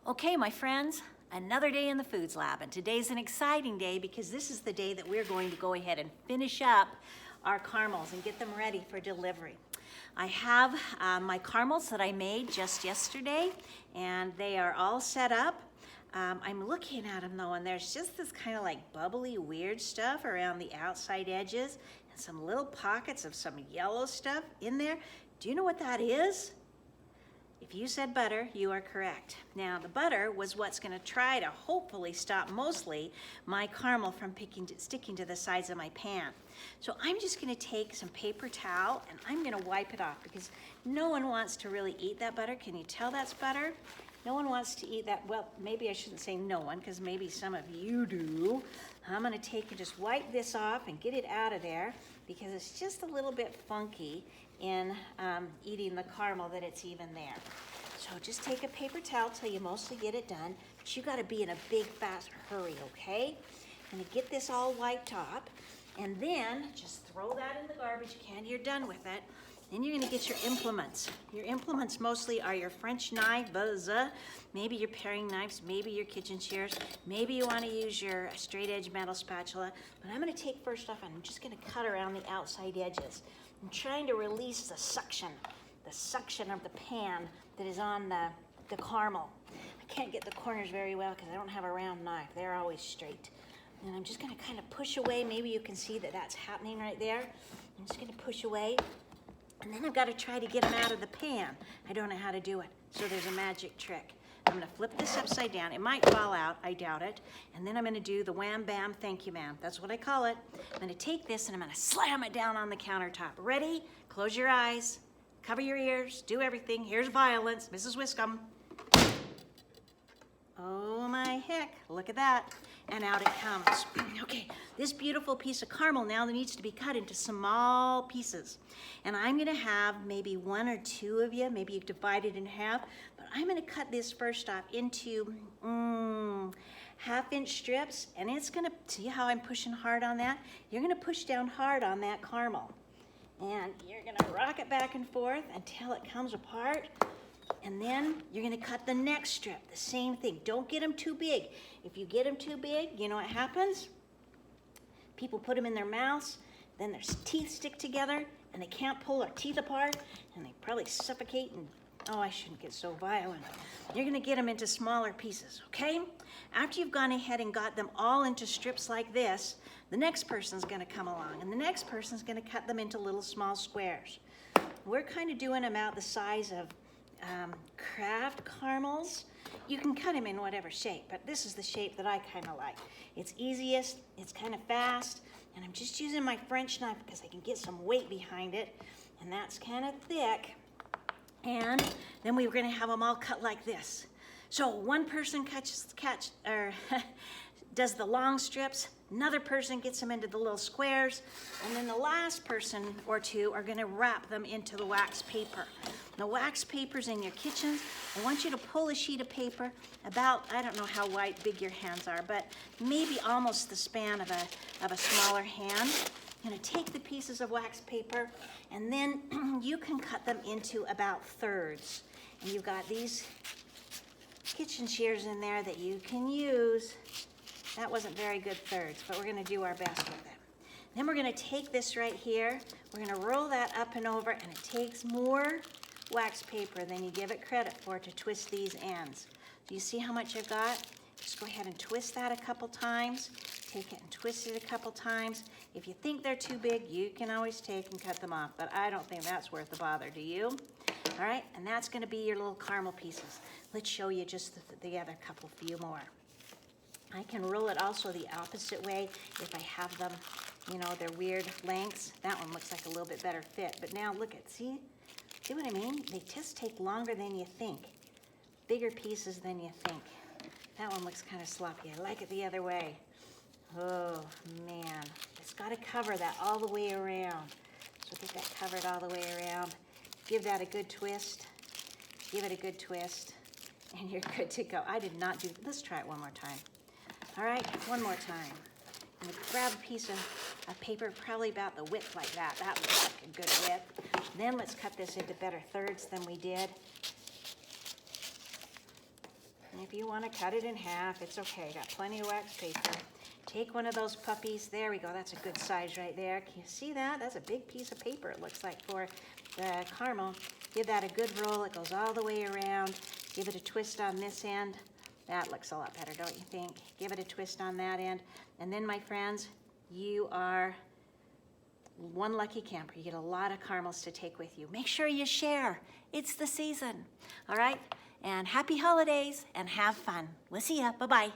Okay, my friends, another day in the Foods Lab, and today's an exciting day because this is the day that we're going to go ahead and finish up our caramels and get them ready for delivery. I have my caramels that I made just yesterday, and they are all set up. I'm looking at them though, and there's just this kind of like bubbly, weird stuff around the outside edges, and some little pockets of some yellow stuff in there. Do you know what that is? If you said butter, you are correct. Now, the butter was what's going to try to hopefully stop mostly my caramel from sticking to the sides of my pan. So I'm just going to take some paper towel and I'm going to wipe it off because no one wants to really eat that butter. Can you tell that's butter? No one wants to eat that. Well, maybe I shouldn't say no one because maybe some of you do. I'm going to take and just wipe this off and get it out of there because it's just a little bit funky in eating the caramel that it's even there. So just take a paper towel till you mostly get it done, but you gotta be in a big fast hurry, okay? I'm gonna get this all wiped off, and then just throw that in the garbage can. You're done with it. Then you're gonna get your implements. Your implements mostly are your French knives, maybe your paring knives, maybe your kitchen shears, maybe you wanna use your straight edge metal spatula, but I'm gonna take first off, and I'm just gonna cut around the outside edges. I'm trying to release the suction of the pan that is on the caramel. I can't get the corners very well because I don't have a round knife. They're always straight. And I'm just gonna kind of push away. Maybe you can see that that's happening right there. I'm just gonna push away. And then I've got to try to get them out of the pan. I don't know how to do it. So there's a magic trick. I'm gonna flip this upside down. It might fall out, I doubt it. And then I'm gonna do the wham bam, thank you ma'am. That's what I call it. I'm gonna take this and I'm gonna slam it down on the countertop. Ready? Close your eyes, cover your ears, do everything. Here's violence, Mrs. Wiscomb. Oh my heck, look at that. And out it comes. Okay, this beautiful piece of caramel now needs to be cut into small pieces. And I'm gonna have maybe one or two of you, maybe you divide it in half, but I'm gonna cut this first off into 1/2-inch strips, and it's gonna, see how I'm pushing hard on that? You're gonna push down hard on that caramel. And you're gonna rock it back and forth until it comes apart. And then you're gonna cut the next strip, the same thing. Don't get them too big. If you get them too big, you know what happens? People put them in their mouths, then their teeth stick together, and they can't pull their teeth apart, and they probably suffocate and, oh, I shouldn't get so violent. You're gonna get them into smaller pieces, okay? After you've gone ahead and got them all into strips like this, the next person's gonna come along, and the next person's gonna cut them into little small squares. We're kind of doing them out the size of craft caramels. You can cut them in whatever shape, but this is the shape that I kind of like. It's easiest, it's kind of fast, and I'm just using my French knife because I can get some weight behind it, and that's kind of thick. And then we're going to have them all cut like this. So one person does the long strips, another person gets them into the little squares, and then the last person or two are gonna wrap them into the wax paper. The wax paper's in your kitchens. I want you to pull a sheet of paper about, I don't know how big your hands are, but maybe almost the span of a smaller hand. You're gonna take the pieces of wax paper, and then you can cut them into about thirds. And you've got these kitchen shears in there that you can use. That wasn't very good thirds, but we're gonna do our best with it. Then we're gonna take this right here, we're gonna roll that up and over, and it takes more wax paper than you give it credit for to twist these ends. Do you see how much I've got? Just go ahead and twist that a couple times, take it and twist it a couple times. If you think they're too big, you can always take and cut them off, but I don't think that's worth the bother, do you? All right, and that's gonna be your little caramel pieces. Let's show you just the other few more. I can roll it also the opposite way if I have them, you know, they're weird lengths. That one looks like a little bit better fit, but now look at, see what I mean? They just take longer than you think, bigger pieces than you think. That one looks kind of sloppy. I like it the other way. Oh man, it's got to cover that all the way around. So get that covered all the way around. Give that a good twist. Give it a good twist, and you're good to go. I did not do, let's try it one more time. All right, one more time. I'm gonna grab a piece of paper, probably about the width like that. That looks like a good width. Then let's cut this into better thirds than we did. If you want to cut it in half, it's okay. Got plenty of wax paper. Take one of those puppies. There we go. That's a good size right there. Can you see that? That's a big piece of paper, it looks like, for the caramel. Give that a good roll. It goes all the way around. Give it a twist on this end. That looks a lot better, don't you think? Give it a twist on that end. And then, my friends, you are one lucky camper. You get a lot of caramels to take with you. Make sure you share. It's the season. All right? And happy holidays and have fun. We'll see ya. Bye-bye.